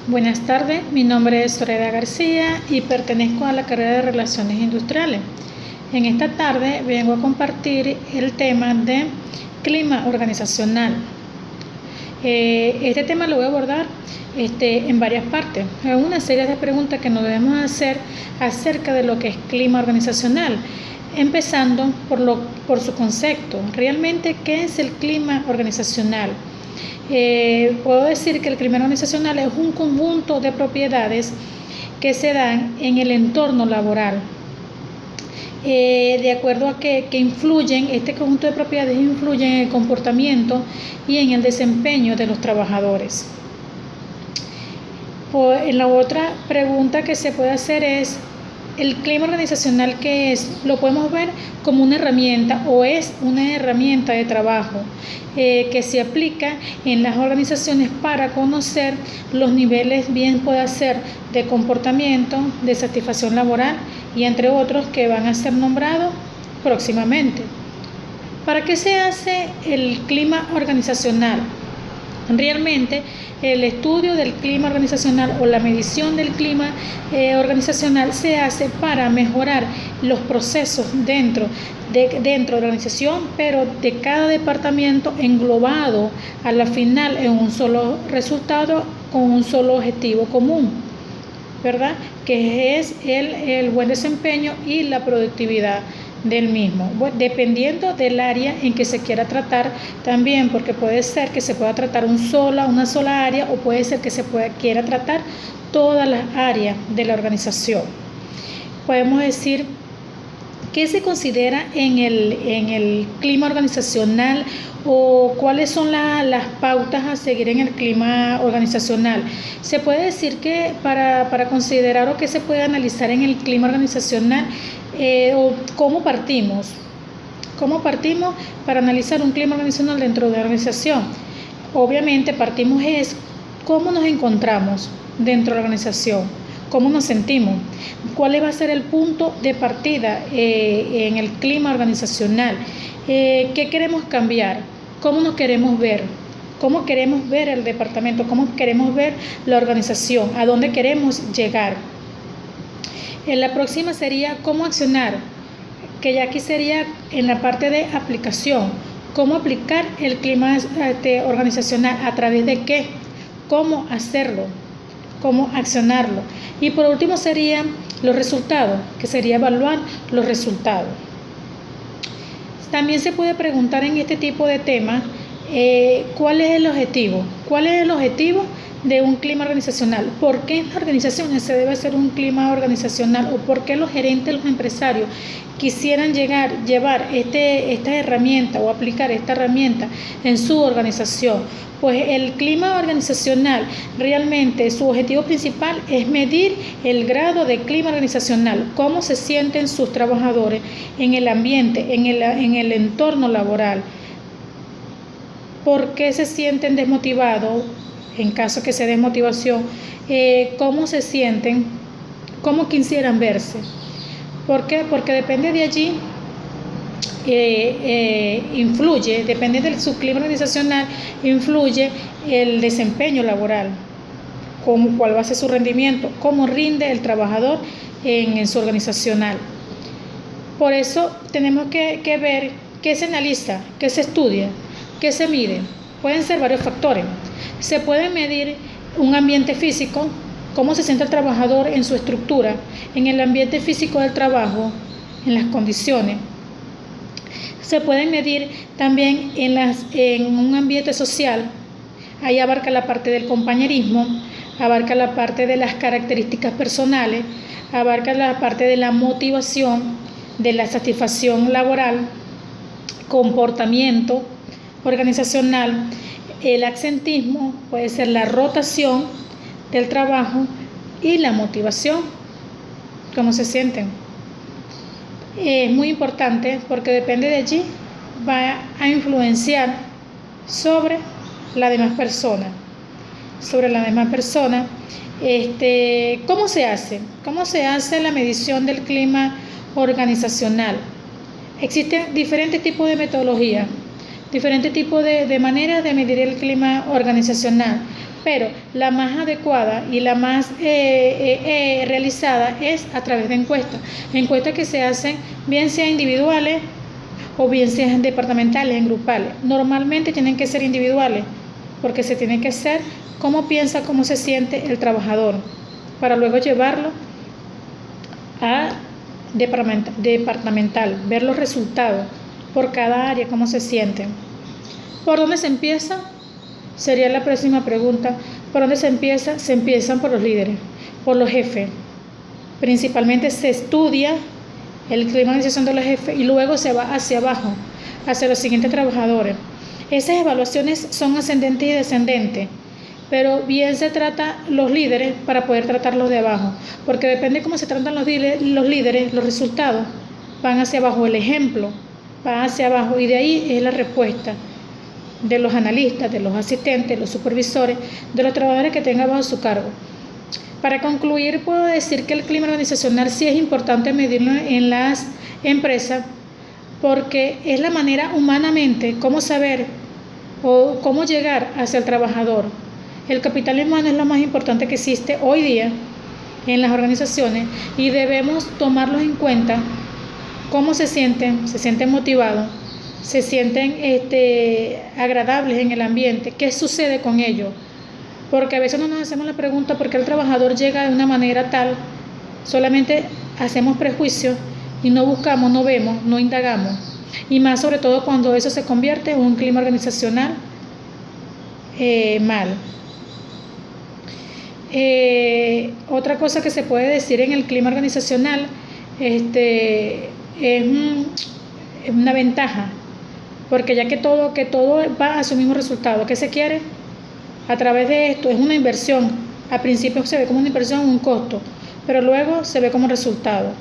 Buenas tardes, mi nombre es Soraya García y pertenezco a la carrera de Relaciones Industriales. En esta tarde vengo a compartir el tema de clima organizacional. Este tema lo voy a abordar en varias partes. Hay una serie de preguntas que nos debemos hacer acerca de lo que es clima organizacional, empezando por su concepto. Realmente, ¿qué es el clima organizacional? Puedo decir que el clima organizacional es un conjunto de propiedades que se dan en el entorno laboral. De acuerdo a que influyen, este conjunto de propiedades influyen en el comportamiento y en el desempeño de los trabajadores. La otra pregunta que se puede hacer es, ¿el clima organizacional qué es? Lo podemos ver como una herramienta o es una herramienta de trabajo que se aplica en las organizaciones para conocer los niveles, bien puede ser de comportamiento, de satisfacción laboral y entre otros que van a ser nombrados próximamente. ¿Para qué se hace el clima organizacional? Realmente el estudio del clima organizacional o la medición del clima organizacional se hace para mejorar los procesos dentro de la organización, pero de cada departamento englobado a la final en un solo resultado con un solo objetivo común, ¿verdad? Que es el buen desempeño y la productividad del mismo, dependiendo del área en que se quiera tratar también, porque puede ser que se pueda tratar una sola área o puede ser que quiera tratar todas las áreas de la organización. Podemos decir qué se considera en el clima organizacional o cuáles son las pautas a seguir en el clima organizacional. Se puede decir que para considerar o que se puede analizar en el clima organizacional o cómo partimos para analizar un clima organizacional dentro de la organización. Obviamente partimos es cómo nos encontramos dentro de la organización, cómo nos sentimos, cuál va a ser el punto de partida en el clima organizacional, qué queremos cambiar, cómo nos queremos ver, cómo queremos ver el departamento, cómo queremos ver la organización, a dónde queremos llegar. En la próxima sería cómo accionar, que ya aquí sería en la parte de aplicación, cómo aplicar el clima organizacional, a través de qué, cómo hacerlo, cómo accionarlo. Y por último serían los resultados, que sería evaluar los resultados. También se puede preguntar en este tipo de temas ¿cuál es el objetivo? ¿Cuál es el objetivo de un clima organizacional? ¿Por qué en la organización se debe hacer un clima organizacional? ¿O por qué los gerentes, los empresarios quisieran llevar esta herramienta o aplicar esta herramienta en su organización? Pues el clima organizacional realmente su objetivo principal es medir el grado de clima organizacional, cómo se sienten sus trabajadores en el ambiente, en el entorno laboral. ¿Por qué se sienten desmotivados? En caso que sea desmotivación, ¿cómo se sienten? ¿Cómo quisieran verse? ¿Por qué? Porque depende de allí, influye, depende de su clima organizacional, influye el desempeño laboral, cuál va a ser su rendimiento, cómo rinde el trabajador en su organizacional. Por eso tenemos que ver qué se analiza, qué se estudia, qué se mide. Pueden ser varios factores. Se puede medir un ambiente físico, cómo se siente el trabajador en su estructura, en el ambiente físico del trabajo, en las condiciones. Se pueden medir también en un ambiente social. Ahí abarca la parte del compañerismo, abarca la parte de las características personales, abarca la parte de la motivación, de la satisfacción laboral, comportamiento organizacional, el absentismo, puede ser la rotación del trabajo y la motivación, cómo se sienten. Es muy importante porque depende de allí, va a influenciar sobre la demás persona. ¿Cómo se hace? ¿Cómo se hace la medición del clima organizacional? Existen diferentes tipos de metodologías, diferentes tipos de maneras de medir el clima organizacional. pero la más adecuada y la más realizada es a través de encuestas que se hacen bien sea individuales o bien sean departamentales, en grupales. Normalmente tienen que ser individuales porque se tiene que hacer cómo piensa, cómo se siente el trabajador para luego llevarlo a departamental, ver los resultados por cada área, cómo se sienten. ¿Por dónde se empieza? Sería la próxima pregunta. ¿Por dónde se empieza? Se empiezan por los líderes, por los jefes. Principalmente se estudia el clima de organización de los jefes y luego se va hacia abajo, hacia los siguientes trabajadores. Esas evaluaciones son ascendentes y descendentes, pero bien se trata los líderes para poder tratar los de abajo, porque depende de cómo se tratan los líderes, los resultados van hacia abajo, el ejemplo va hacia abajo y de ahí es la respuesta de los analistas, de los asistentes, los supervisores, de los trabajadores que tengan bajo su cargo. Para concluir, puedo decir que el clima organizacional sí es importante medirlo en las empresas porque es la manera humanamente cómo saber o cómo llegar hacia el trabajador. El capital humano es lo más importante que existe hoy día en las organizaciones y debemos tomarlos en cuenta, cómo se sienten motivados, se sienten agradables en el ambiente, qué sucede con ellos. Porque a veces no nos hacemos la pregunta por qué el trabajador llega de una manera tal, solamente hacemos prejuicios y no buscamos, no vemos, no indagamos. Y más sobre todo cuando eso se convierte en un clima organizacional mal. Otra cosa que se puede decir en el clima organizacional es una ventaja, porque ya que todo va a su mismo resultado. ¿Qué se quiere? A través de esto es una inversión. Al principio se ve como una inversión, un costo, pero luego se ve como resultado.